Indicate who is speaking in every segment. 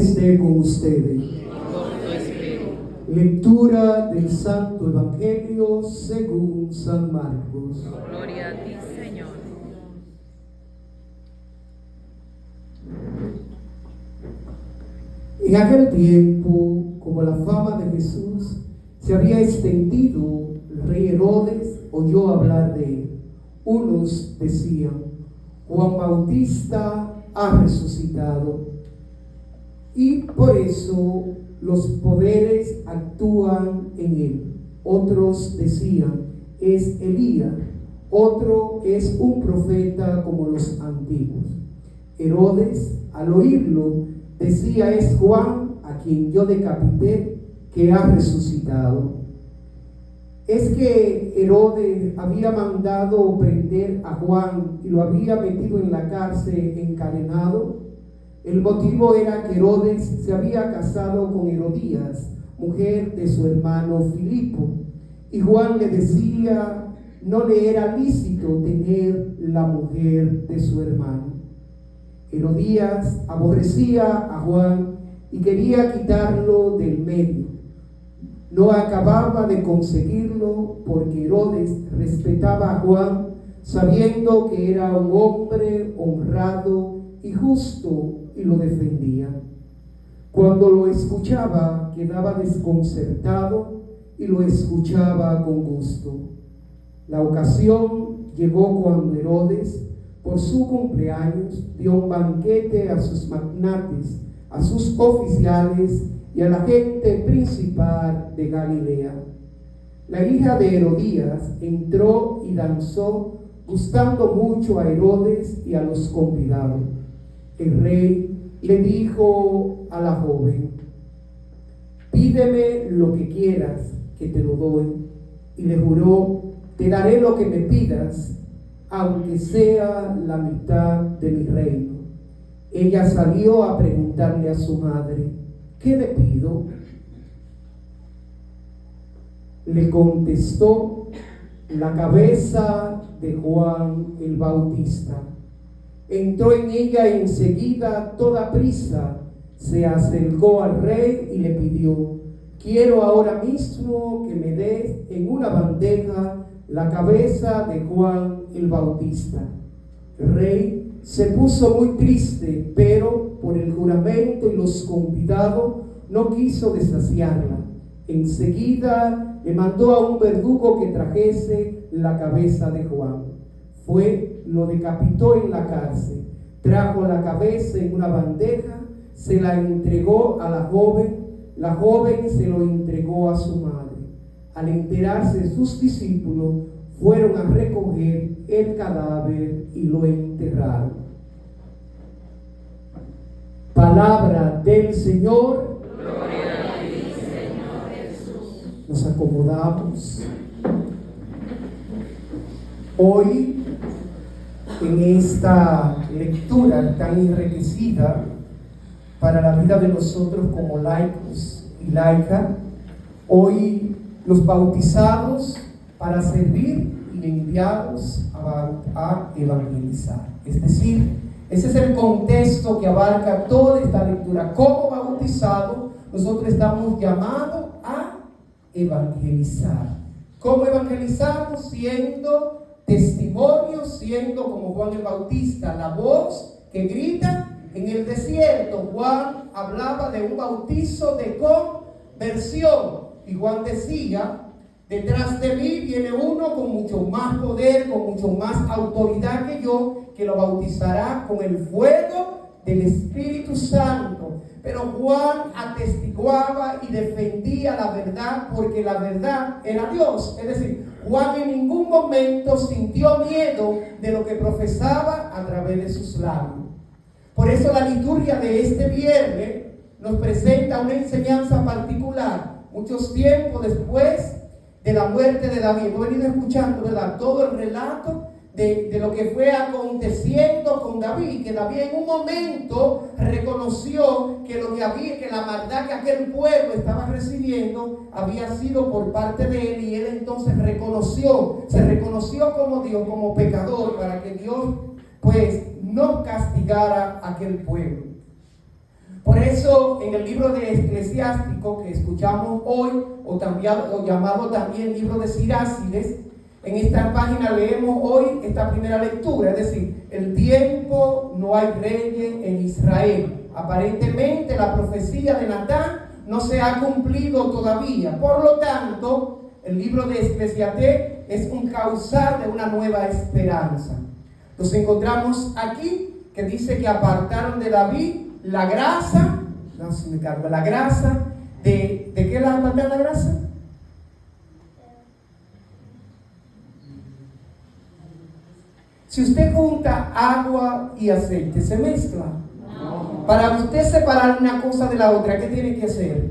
Speaker 1: Esté con ustedes. Lectura del Santo Evangelio según San Marcos.
Speaker 2: Gloria a ti, Señor.
Speaker 1: En aquel tiempo, como la fama de Jesús se había extendido, el rey Herodes oyó hablar de él. Unos decían: Juan Bautista ha resucitado, y por eso los poderes actúan en él. Otros decían: es Elías. Otro: es un profeta como los antiguos. Herodes, al oírlo, decía: es Juan, a quien yo decapité, que ha resucitado. Es que Herodes había mandado prender a Juan y lo había metido en la cárcel encadenado. El motivo era que Herodes se había casado con Herodías, mujer de su hermano Filipo, y Juan le decía no le era lícito tener la mujer de su hermano. Herodías aborrecía a Juan y quería quitarlo del medio. No acababa de conseguirlo porque Herodes respetaba a Juan, sabiendo que era un hombre honrado y justo, y lo defendía. Cuando lo escuchaba, quedaba desconcertado y lo escuchaba con gusto. La ocasión llegó cuando Herodes, por su cumpleaños, dio un banquete a sus magnates, a sus oficiales y a la gente principal de Galilea. La hija de Herodías entró y danzó, gustando mucho a Herodes y a los convidados. El rey le dijo a la joven: pídeme lo que quieras, que te lo doy. Y le juró: te daré lo que me pidas, aunque sea la mitad de mi reino. Ella salió a preguntarle a su madre: ¿qué le pido? Le contestó: la cabeza de Juan el Bautista. Entró en ella y enseguida, toda prisa, se acercó al rey y le pidió: quiero ahora mismo que me des en una bandeja la cabeza de Juan el Bautista. El rey se puso muy triste, pero por el juramento y los convidados no quiso desasiarla. Enseguida le mandó a un verdugo que trajese la cabeza de Juan. Fue, lo decapitó en la cárcel, trajo la cabeza en una bandeja, se la entregó a la joven se lo entregó a su madre. Al enterarse sus discípulos, fueron a recoger el cadáver y lo enterraron. Palabra del Señor.
Speaker 2: Gloria a ti, Señor Jesús.
Speaker 1: Nos acomodamos. Hoy, en esta lectura tan enriquecida para la vida de nosotros como laicos y laicas, hoy los bautizados para servir y enviados a evangelizar. Es decir, ese es el contexto que abarca toda esta lectura. Como bautizados, nosotros estamos llamados a evangelizar. ¿Cómo evangelizamos? Siendo testimonios, siendo como Juan el Bautista, la voz que grita en el desierto. Juan hablaba de un bautizo de conversión. Y Juan decía: detrás de mí viene uno con mucho más poder, con mucho más autoridad que yo, que lo bautizará con el fuego del Espíritu Santo. Pero Juan atestiguaba y defendía la verdad, porque la verdad era Dios. Es decir, Juan en ningún momento sintió miedo de lo que profesaba a través de sus labios. Por eso la liturgia de este viernes nos presenta una enseñanza particular. Muchos tiempos después de la muerte de David, hemos venido escuchando, ¿verdad?, todo el relato de lo que fue aconteciendo con David, que David en un momento reconoció que lo que había, que la maldad que aquel pueblo estaba recibiendo había sido por parte de él, y él entonces se reconoció como Dios, como pecador, para que Dios pues no castigara a aquel pueblo. Por eso en el libro de Eclesiástico que escuchamos hoy, o llamado también libro de Sirácides, en esta página leemos hoy esta primera lectura, es decir, el tiempo no hay reyes en Israel. Aparentemente la profecía de Natán no se ha cumplido todavía. Por lo tanto, el libro de Eclesiastés es un causar de una nueva esperanza. Nos encontramos aquí que dice que apartaron de David la grasa, no se me carga, la grasa, ¿de qué la apartaron la grasa? Si usted junta agua y aceite, ¿se mezcla? No. Para usted separar una cosa de la otra, ¿qué tiene que hacer?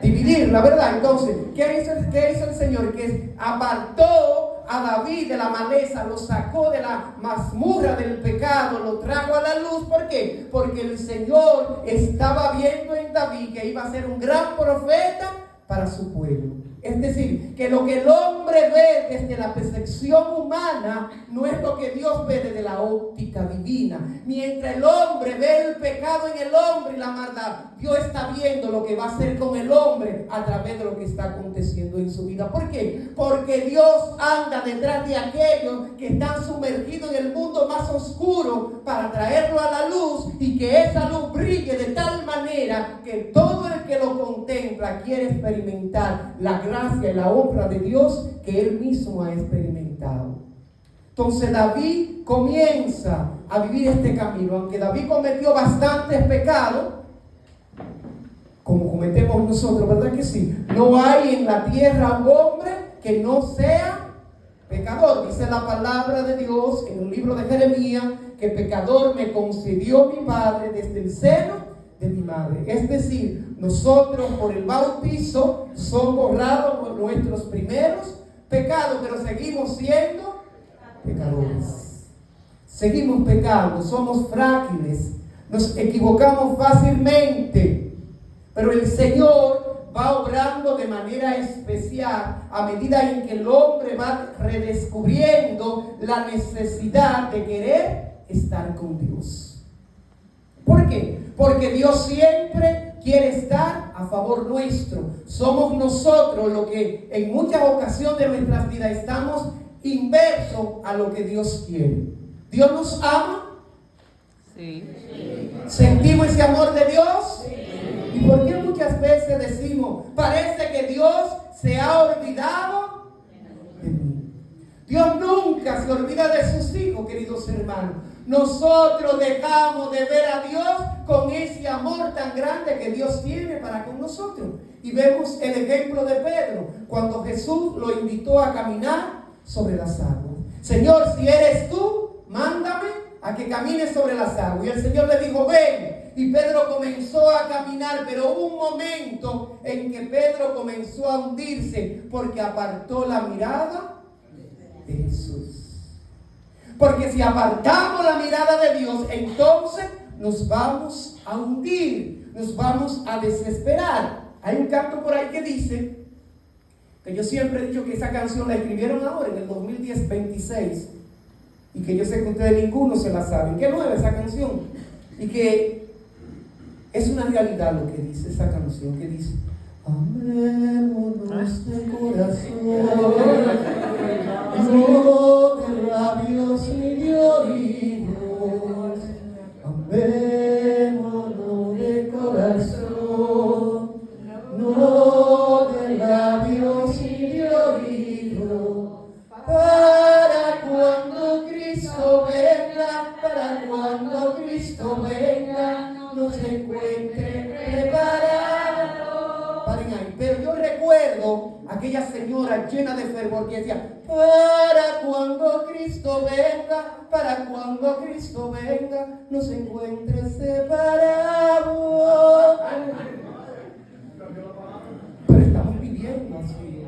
Speaker 1: Dividirla, ¿verdad? Entonces, ¿qué hizo el Señor? Que apartó a David de la maleza, lo sacó de la mazmurra del pecado, lo trajo a la luz. ¿Por qué? Porque el Señor estaba viendo en David que iba a ser un gran profeta para su pueblo. Es decir, que lo que el hombre ve desde la percepción humana no es lo que Dios ve desde la óptica divina. Mientras el hombre ve el pecado en el hombre y la maldad, Dios está viendo lo que va a hacer con el hombre a través de lo que está aconteciendo en su vida. ¿Por qué? Porque Dios anda detrás de aquellos que están sumergidos en el mundo más oscuro para traerlo a la luz y que esa luz brille de tal manera que todo el que lo contempla quiere experimentar la gracia y la honra de Dios que él mismo ha experimentado. Entonces David comienza a vivir este camino. Aunque David cometió bastantes pecados, como cometemos nosotros, ¿verdad que sí? No hay en la tierra un hombre que no sea pecador. Dice la palabra de Dios en el libro de Jeremías que pecador me concedió mi padre desde el seno de mi madre. Es decir, nosotros por el bautizo son borrados por nuestros primeros pecados, pero seguimos siendo pecadores. Seguimos pecando, somos frágiles, nos equivocamos fácilmente, pero el Señor va obrando de manera especial a medida en que el hombre va redescubriendo la necesidad de querer estar con Dios. ¿Por qué? Porque Dios siempre quiere estar a favor nuestro. Somos nosotros los que en muchas ocasiones de nuestras vidas estamos inversos a lo que Dios quiere. ¿Dios nos ama?
Speaker 2: Sí.
Speaker 1: ¿Sentimos ese amor de Dios? Sí. ¿Y por qué muchas veces decimos, parece que Dios se ha olvidado de mí? Dios nunca se olvida de sus hijos, queridos hermanos. Nosotros dejamos de ver a Dios con ese amor tan grande que Dios tiene para con nosotros. Y vemos el ejemplo de Pedro, cuando Jesús lo invitó a caminar sobre las aguas. Señor, si eres tú, mándame a que camine sobre las aguas. Y el Señor le dijo, ven. Y Pedro comenzó a caminar, pero hubo un momento en que Pedro comenzó a hundirse porque apartó la mirada de Jesús. Porque si apartamos la mirada de Dios, entonces nos vamos a hundir, nos vamos a desesperar. Hay un canto por ahí que dice, que yo siempre he dicho que esa canción la escribieron ahora en el 2026, y que yo sé que ustedes ninguno se la saben, que nueva esa canción, y que es una realidad lo que dice esa canción, que dice, amémonos de corazón, no de labios ni de oídos, amémonos de corazón, no de labios ni de oídos, para cuando Cristo venga, nos encuentre preparados. Paren ahí. Pero yo recuerdo aquella señora llena de fervor que decía, para cuando Cristo venga, nos encuentre separados. Pero estamos viviendo así.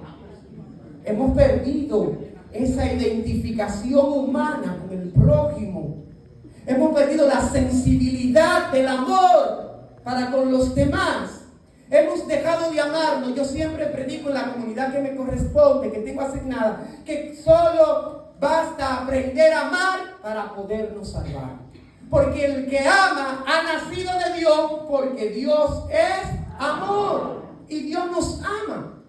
Speaker 1: Hemos perdido esa identificación humana con el prójimo. Hemos perdido la sensibilidad del amor para con los demás. Hemos dejado de amarnos. Yo siempre predico en la comunidad que me corresponde, que tengo asignada, que solo basta aprender a amar para podernos salvar. Porque el que ama ha nacido de Dios, porque Dios es amor. Y Dios nos ama.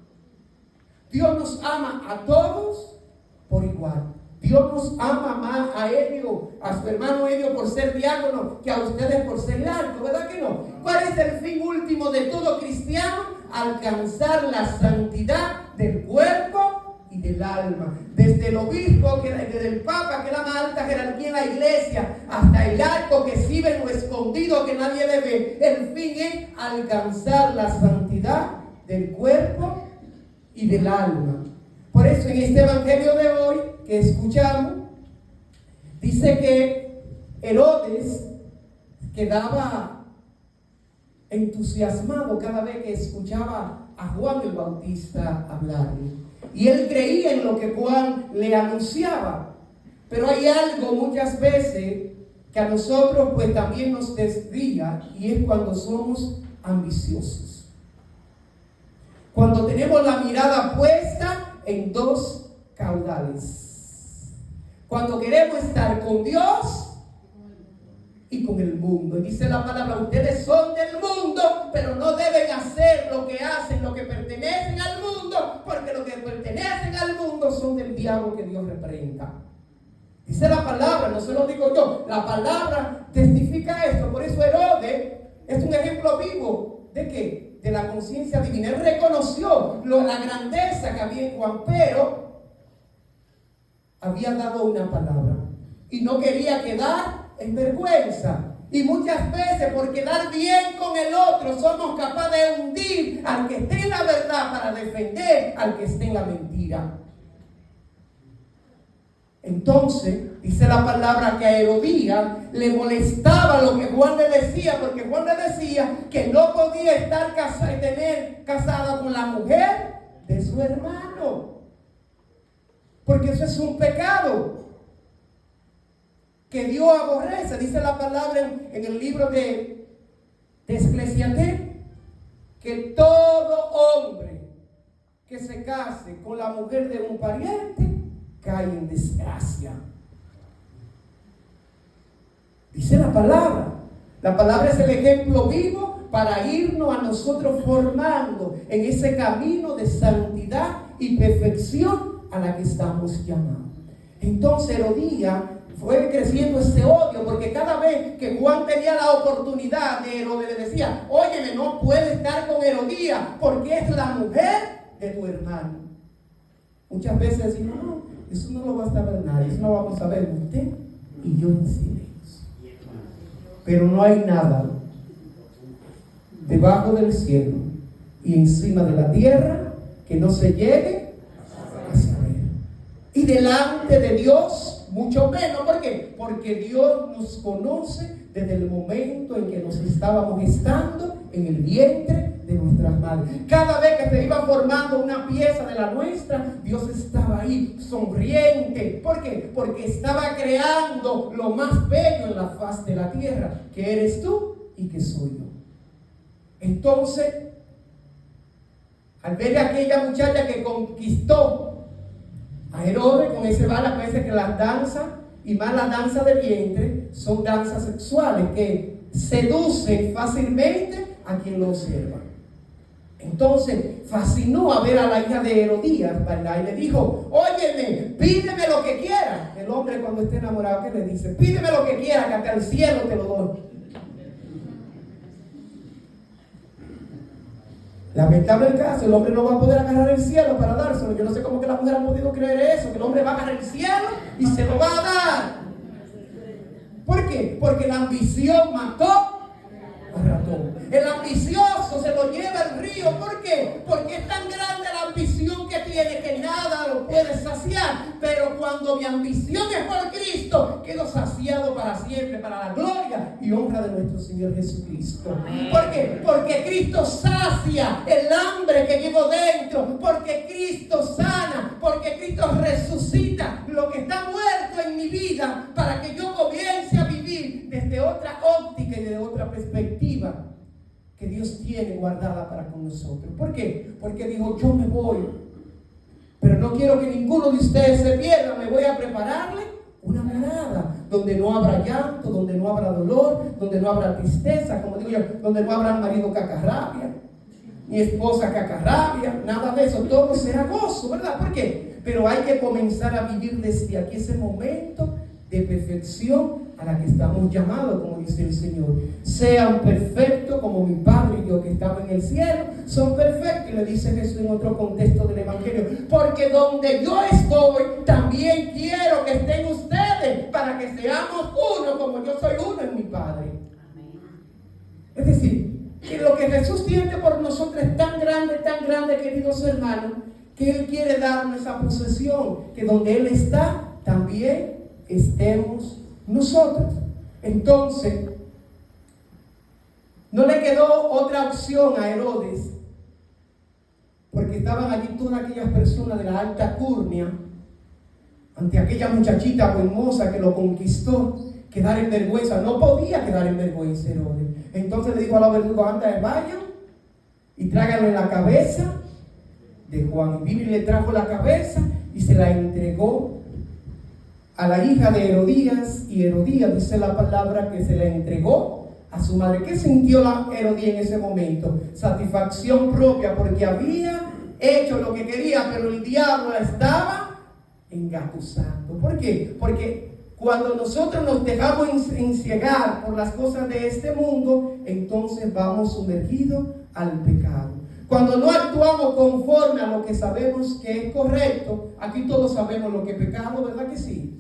Speaker 1: Dios nos ama a todos por igual. Dios nos ama más a Elio, a su hermano Elio por ser diácono, que a ustedes por ser laico, ¿verdad que no? ¿Cuál es el fin último de todo cristiano? Alcanzar la santidad del cuerpo y del alma. Desde el obispo, desde el papa, que es la más alta jerarquía en la iglesia, hasta el laico que sirve en lo escondido que nadie le ve. El fin es alcanzar la santidad del cuerpo y del alma. Por eso en este evangelio de hoy que escuchamos, dice que Herodes quedaba entusiasmado cada vez que escuchaba a Juan el Bautista hablarle. Y él creía en lo que Juan le anunciaba. Pero hay algo muchas veces que a nosotros pues también nos desvía, y es cuando somos ambiciosos. Cuando tenemos la mirada puesta en dos caudales. Cuando queremos estar con Dios y con el mundo. Y dice la palabra, ustedes son del mundo, pero no deben hacer lo que hacen, lo que pertenecen al mundo, porque los que pertenecen al mundo son del diablo, que Dios reprenda. Dice la palabra, no se lo digo yo, la palabra testifica esto. Por eso Herodes es un ejemplo vivo de ¿qué? De la conciencia divina. Él reconoció la grandeza que había en Juan, pero había dado una palabra y no quería quedar en vergüenza. Y muchas veces por quedar bien con el otro somos capaces de hundir al que esté en la verdad para defender al que esté en la mentira. Entonces dice la palabra que a Herodías le molestaba lo que Juan le decía, porque Juan le decía que no podía estar casada con la mujer de su hermano, porque eso es un pecado que Dios aborrece. Dice la palabra en el libro de Eclesiastés que todo hombre que se case con la mujer de un pariente cae en desgracia. Dice la palabra. La palabra es el ejemplo vivo para irnos a nosotros formando en ese camino de santidad y perfección a la que estamos llamados. Entonces Herodías fue creciendo ese odio, porque cada vez que Juan tenía la oportunidad de Herodes le decía, óyeme, no puedes estar con Herodías porque es la mujer de tu hermano. Muchas veces decimos, no, eso no lo va a saber nadie, eso no lo vamos a saber usted y yo en silencio. Pero no hay nada debajo del cielo y encima de la tierra que no se llegue a saber. Y delante de Dios, mucho menos. ¿Por qué? Porque Dios nos conoce desde el momento en que nos estábamos gestando en el vientre de nuestras madres. Cada vez que se iba formando una pieza de la nuestra, Dios estaba ahí, sonriente. ¿Por qué? Porque estaba creando lo más bello en la faz de la tierra, que eres tú y que soy yo. Entonces, al ver a aquella muchacha que conquistó a Herodes con ese bala, parece que las danzas, y más la danza de vientre, son danzas sexuales que seducen fácilmente a quien lo observa. Entonces fascinó a ver a la hija de Herodías, ¿verdad? Y le dijo, óyeme, pídeme lo que quieras. El hombre cuando esté enamorado, ¿qué le dice? Pídeme lo que quieras, que hasta el cielo te lo doy. Lamentable el caso, el hombre no va a poder agarrar el cielo para dárselo. Yo no sé cómo que la mujer ha podido creer eso, que el hombre va a agarrar el cielo y se lo va a dar. ¿Por qué? Porque la ambición mató al ratón. El ambicioso se lo lleva al río. ¿Por qué? Porque es tan grande la ambición que tiene que nada lo puede saciar. Pero cuando mi ambición es por Cristo, quedo saciado para siempre, para la gloria y honra de nuestro Señor Jesucristo. ¿Por qué? Porque Cristo sacia el hambre que llevo dentro. Porque Cristo sana. Porque Cristo resucita lo que está muerto en mi vida para que yo comience a vivir desde otra óptica y de otra perspectiva que Dios tiene guardada para con nosotros. ¿Por qué? Porque dijo, yo me voy, pero no quiero que ninguno de ustedes se pierda. Me voy a prepararle una morada donde no habrá llanto, donde no habrá dolor, donde no habrá tristeza, como digo yo, donde no habrá marido cacarrabia, ni esposa cacarrabia, nada de eso, todo será gozo, ¿verdad? ¿Por qué? Pero hay que comenzar a vivir desde aquí ese momento de perfección a la que estamos llamados, como dice el Señor. Sean perfectos como mi Padre y yo que estamos en el cielo son perfectos. Y le dice Jesús en otro contexto del Evangelio, porque donde yo estoy también quiero que estén ustedes, para que seamos uno como yo soy uno en mi Padre. Es decir, que lo que Jesús tiene por nosotros es tan grande, queridos hermanos, que Él quiere darnos esa posesión, que donde Él está también estemos nosotros. Entonces, no le quedó otra opción a Herodes, porque estaban allí todas aquellas personas de la alta curnia, ante aquella muchachita hermosa que lo conquistó, quedar en vergüenza. No podía quedar en vergüenza Herodes. Entonces le dijo a los verdugos, anda, vayan y tráiganle la cabeza de Juan. Y vino y le trajo la cabeza y se la entregó a la hija de Herodías, y Herodías, dice la palabra, que se la entregó a su madre. ¿Qué sintió la Herodías en ese momento? Satisfacción propia, porque había hecho lo que quería, pero el diablo la estaba engatusando. ¿Por qué? Porque cuando nosotros nos dejamos enciegar por las cosas de este mundo, entonces vamos sumergidos al pecado. Cuando no actuamos conforme a lo que sabemos que es correcto, aquí todos sabemos lo que es pecado, ¿verdad que sí?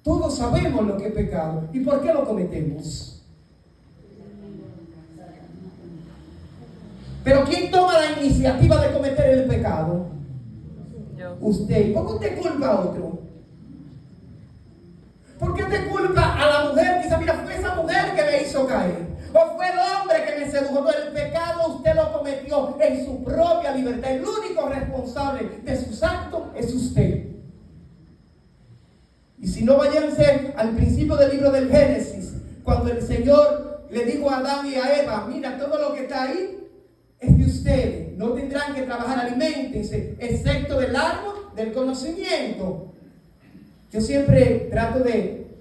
Speaker 1: Todos sabemos lo que es pecado. ¿Y por qué lo cometemos? Pero ¿quién toma la iniciativa de cometer el pecado? Usted. ¿Por qué usted culpa a otro? ¿Por qué usted culpa a la mujer que dice, mira, fue esa mujer que me hizo caer? ¿O fue el hombre que me sedujo? No, el pecado usted lo cometió en su propia libertad. El único responsable de sus actos es usted. Y si no, váyanse al principio del libro del Génesis, cuando el Señor le dijo a Adán y a Eva, mira, todo lo que está ahí es de ustedes, no tendrán que trabajar, aliméntense, excepto del árbol del conocimiento. Yo siempre trato de,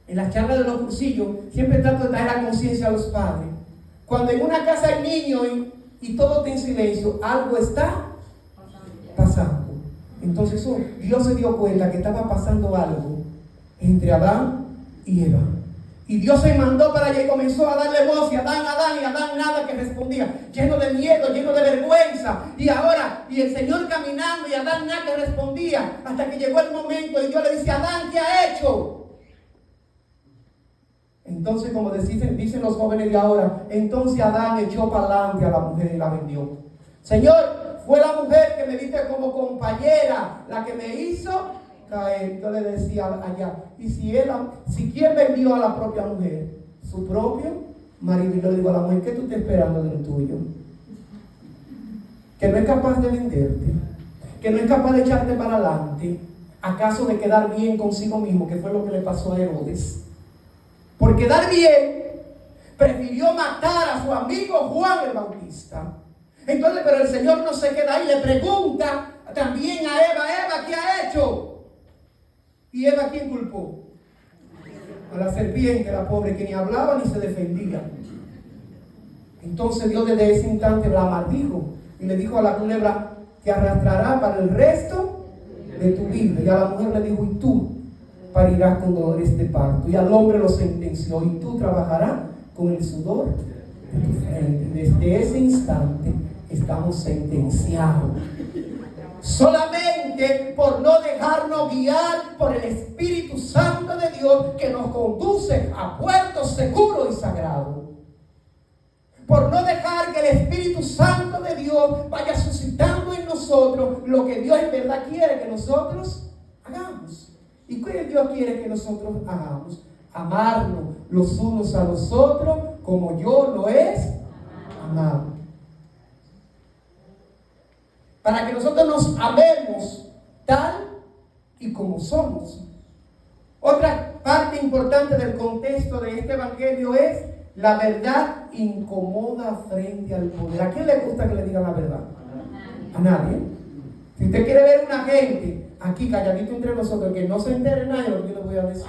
Speaker 1: en las charlas de los cursillos, siempre trato de traer la conciencia a los padres. Cuando en una casa hay niños y todo está en silencio, algo está pasando. Entonces Dios se dio cuenta que estaba pasando algo entre Adán y Eva. Y Dios se mandó para allá y comenzó a darle voz, y Adán, y Adán nada que respondía, lleno de miedo, lleno de vergüenza. Y el Señor caminando, y Adán nada que respondía, hasta que llegó el momento y Dios le dice, Adán, ¿qué ha hecho? Entonces, como dicen los jóvenes de ahora, entonces Adán echó para adelante a la mujer y la vendió. Señor, fue la mujer que me diste como compañera, la que me hizo caer. Yo le decía allá, y si quién vendió a la propia mujer, su propio marido. Y yo le digo a la mujer, ¿qué tú estás esperando del tuyo? Que no es capaz de venderte, que no es capaz de echarte para adelante, acaso de quedar bien consigo mismo, que fue lo que le pasó a Herodes. Por quedar bien, prefirió matar a su amigo Juan el Bautista. Entonces, pero el Señor no se queda ahí, le pregunta también a Eva, ¿qué ha hecho? ¿Y Eva quién culpó? A la serpiente, la pobre, que ni hablaba ni se defendía. Entonces Dios desde ese instante la maldijo y le dijo a la culebra, te arrastrará para el resto de tu vida. Y a la mujer le dijo, y tú parirás con dolores de parto. Y al hombre lo sentenció, y tú trabajarás con el sudor de tu frente. Desde ese instante estamos sentenciados. Solamente por no dejarnos guiar por el Espíritu Santo de Dios, que nos conduce a puertos seguros y sagrados. Por no dejar que el Espíritu Santo de Dios vaya suscitando en nosotros lo que Dios en verdad quiere que nosotros hagamos. ¿Y qué Dios quiere que nosotros hagamos? Amarnos los unos a los otros como yo lo he amado. Para que nosotros nos amemos tal y como somos. Otra parte importante del contexto de este evangelio es la verdad incomoda frente al poder. ¿A quién le gusta que le digan la verdad? A nadie. Si usted quiere ver una gente aquí calladito entre nosotros, que no se entere nadie lo que yo le voy a decir.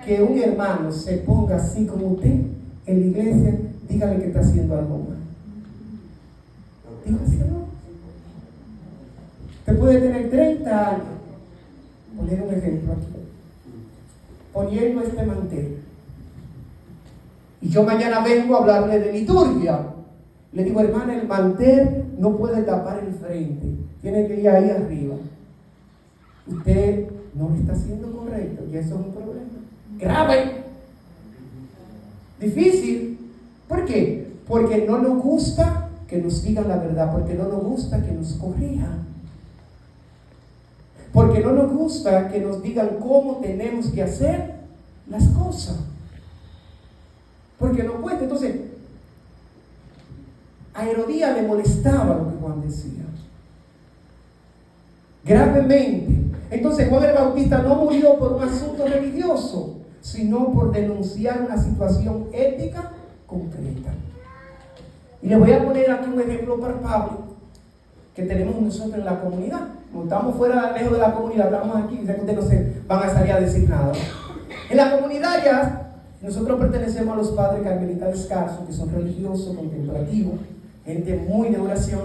Speaker 1: Que un hermano se ponga así como usted en la iglesia, dígale que está haciendo algo mal. Dígaselo. Usted puede tener 30 años. Poner un ejemplo aquí. Poniendo este mantel. Y yo mañana vengo a hablarle de liturgia. Le digo, hermana, el mantel no puede tapar el frente. Tiene que ir ahí arriba. Usted no lo está haciendo correcto. Y eso es un problema grave. Difícil. ¿Por qué? Porque no nos gusta que nos digan la verdad. Porque no nos gusta que nos corrijan. Porque no nos gusta que nos digan cómo tenemos que hacer las cosas. Porque no cuesta. Entonces, a Herodías le molestaba lo que Juan decía. Gravemente. Entonces, Juan el Bautista no murió por un asunto religioso, sino por denunciar una situación ética concreta. Y les voy a poner aquí un ejemplo palpable que tenemos nosotros en la comunidad. Como estamos fuera, lejos de la comunidad, estamos aquí, ya que ustedes no se van a salir a decir nada. En la comunidad ya, nosotros pertenecemos a los padres carmelitas descalzos, que son religiosos, contemplativos, gente muy de oración,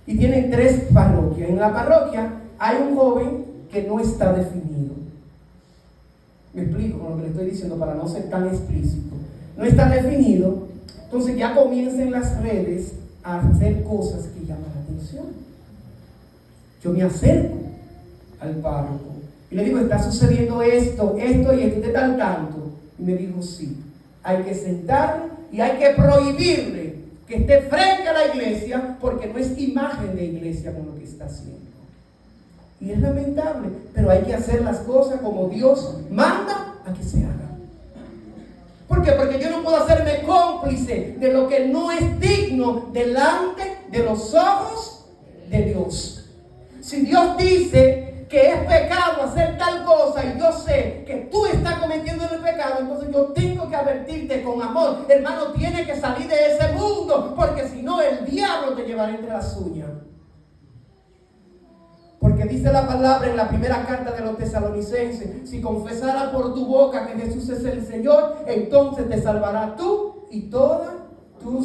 Speaker 1: y tienen 3 parroquias. En la parroquia hay un joven que no está definido. Me explico con lo que le estoy diciendo para no ser tan explícito. No está definido, entonces ya comienzan en las redes a hacer cosas que llaman la atención. Yo me acerco al párroco y le digo, está sucediendo esto y esto, ¿usted está al tanto? Y me dijo, sí, hay que sentarlo y hay que prohibirle que esté frente a la iglesia, porque no es imagen de iglesia con lo que está haciendo. Y es lamentable, pero hay que hacer las cosas como Dios manda a que se hagan. ¿Por qué? Porque yo no puedo hacerme cómplice de lo que no es digno delante de los ojos de Dios. Si Dios dice que es pecado hacer tal cosa y yo sé que tú estás cometiendo el pecado, entonces yo tengo que advertirte con amor. Hermano, tienes que salir de ese mundo, porque si no el diablo te llevará entre las uñas. Porque dice la palabra en la primera carta de los Tesalonicenses, si confesaras por tu boca que Jesús es el Señor, entonces te salvarás tú y toda tu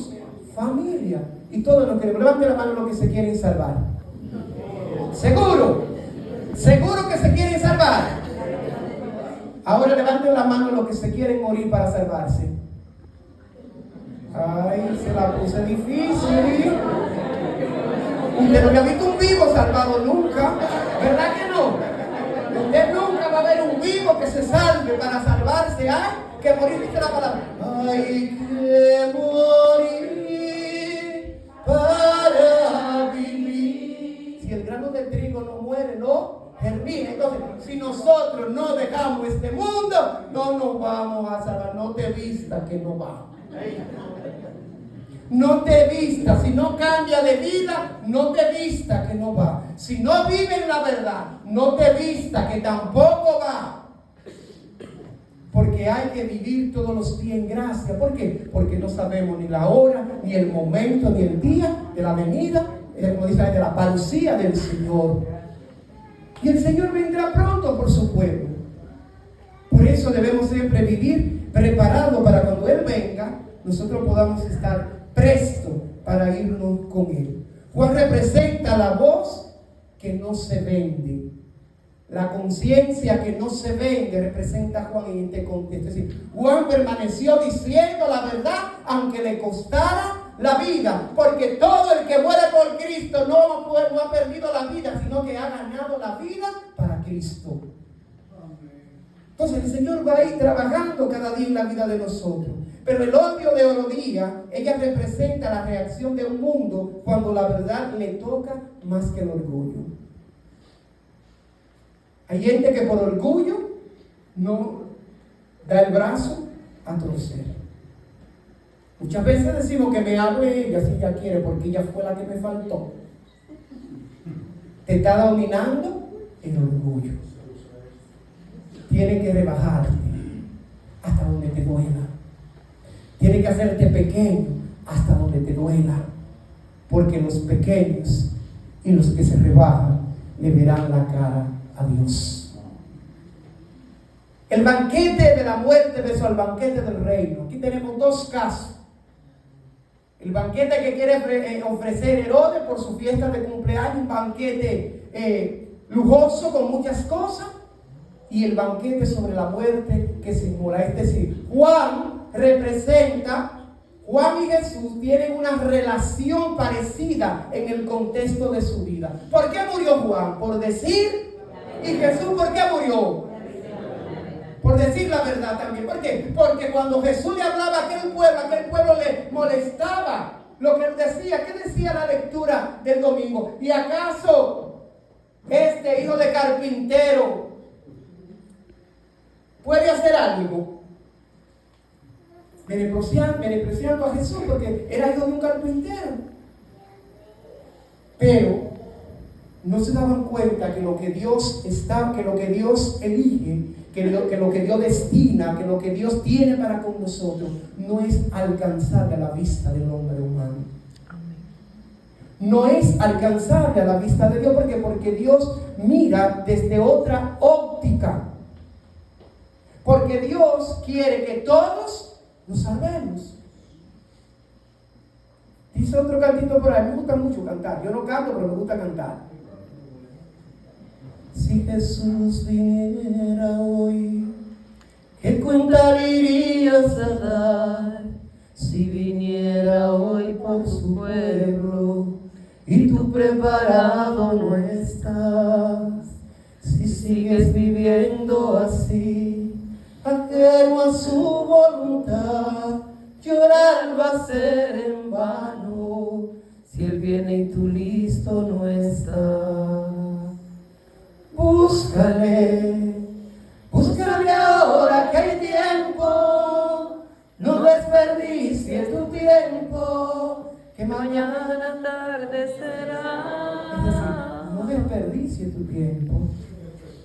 Speaker 1: familia. Y todos los que levanten la mano los que se quieren salvar. ¿Seguro? ¿Seguro que se quieren salvar? Ahora levanten la mano los que se quieren morir para salvarse. Ay, se la puse difícil. Usted no había visto un vivo salvado nunca, ¿verdad que no? Usted nunca va a ver un vivo que se salve para salvarse. Hay que morir, dice la palabra. Hay que morir para vivir. Si el grano de trigo no muere, no germina. Entonces, si nosotros no dejamos este mundo, no nos vamos a salvar. No te vistas que no va. No te vistas, si no cambia de vida, no te vistas que no va. Si no vive en la verdad, no te vistas que tampoco va. Porque hay que vivir todos los días en gracia. ¿Por qué? Porque no sabemos ni la hora, ni el momento, ni el día de la venida, como dice, de la parucía del Señor. Y el Señor vendrá pronto por su pueblo. Por eso debemos siempre vivir preparados para cuando Él venga, nosotros podamos estar presto para irnos con Él. Juan representa la voz que no se vende. La conciencia que no se vende representa a Juan en este contexto. Es decir, Juan permaneció diciendo la verdad aunque le costara la vida, porque todo el que muere por Cristo no ha perdido la vida, sino que ha ganado la vida para Cristo. Entonces el Señor va a ir trabajando cada día en la vida de nosotros. Pero el odio de Herodías, ella representa la reacción de un mundo cuando la verdad le toca más que el orgullo. Hay gente que por orgullo no da el brazo a torcer. Muchas veces decimos que me hable ella si ella quiere, porque ella fue la que me faltó. Te está dominando el orgullo. Tiene que rebajarte hasta donde te duela. Tiene que hacerte pequeño hasta donde te duela. Porque los pequeños y los que se rebajan le verán la cara a Dios. El banquete de la muerte versus el banquete del reino. Aquí tenemos dos casos. El banquete que quiere ofrecer Herodes por su fiesta de cumpleaños, un banquete lujoso con muchas cosas, y el banquete sobre la muerte que se inmola. Es decir, Juan y Jesús tienen una relación parecida en el contexto de su vida. ¿Por qué murió Juan? Por decir. ¿Y Jesús por qué murió? Por decir la verdad también. ¿Por qué? Porque cuando Jesús le hablaba a aquel pueblo le molestaba lo que él decía. ¿Qué decía la lectura del domingo? ¿Y acaso este hijo de carpintero puede hacer algo? Menospreciando a Jesús porque era hijo de un carpintero. Pero no se daban cuenta que lo que Dios elige, que lo que Dios destina, que lo que Dios tiene para con nosotros, no es alcanzable a la vista del hombre humano. No es alcanzable a la vista de Dios. ¿Por qué? Porque Dios mira desde otra óptica. Porque Dios quiere que todos nos salvemos. Dice otro cantito por ahí. Me gusta mucho cantar. Yo no canto, pero me gusta cantar. Si Jesús viniera hoy, ¿qué cuenta le irías a dar? Si viniera hoy por su pueblo y tú preparado no estás, si sigues viviendo así, ajeno a su voluntad, llorar va a ser en vano, si Él viene y tú listo no estás. Búscale ahora que hay tiempo, no desperdicies tu tiempo, que mañana tarde será. Es decir, no desperdicies tu tiempo.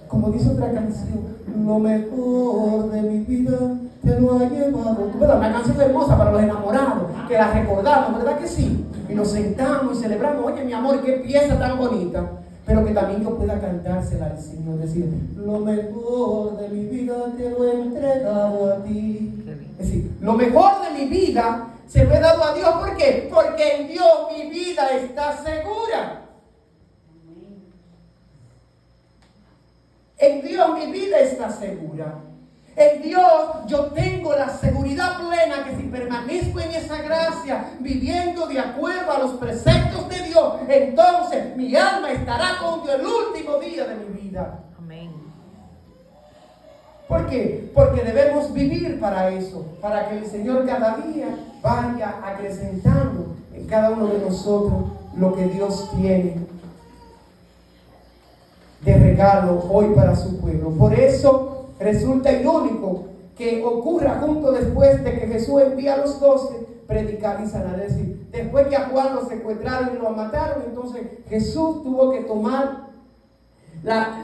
Speaker 1: Como dice otra canción, lo mejor de mi vida te lo ha llevado. Una canción hermosa para los enamorados, que la recordamos, ¿verdad que sí? Y nos sentamos y celebramos, oye mi amor, qué pieza tan bonita. Pero que también yo pueda cantársela al Señor, decir, lo mejor de mi vida te lo he entregado a ti. Es decir, lo mejor de mi vida se lo he dado a Dios. ¿Por qué? Porque en Dios mi vida está segura. En Dios mi vida está segura. En Dios yo tengo la seguridad plena que si permanezco en esa gracia, viviendo de acuerdo a los preceptos de Dios, entonces mi alma estará con Dios el último día de mi vida.
Speaker 2: Amén.
Speaker 1: ¿Por qué? Porque debemos vivir para eso, para que el Señor cada día vaya acrecentando en cada uno de nosotros lo que Dios tiene de regalo hoy para su pueblo. Por eso resulta irónico que ocurra junto después de que Jesús envía a los 12 predicar y sanar. Es decir, después que a Juan lo secuestraron y lo mataron, entonces Jesús tuvo que tomar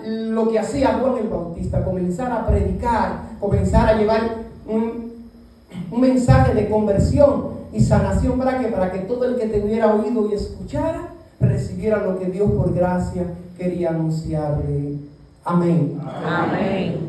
Speaker 1: lo que hacía Juan el Bautista, comenzar a predicar, comenzar a llevar un mensaje de conversión y sanación. ¿Para qué? Para que todo el que te hubiera oído y escuchara recibiera lo que Dios por gracia quería anunciarle. Amén.
Speaker 2: Amén.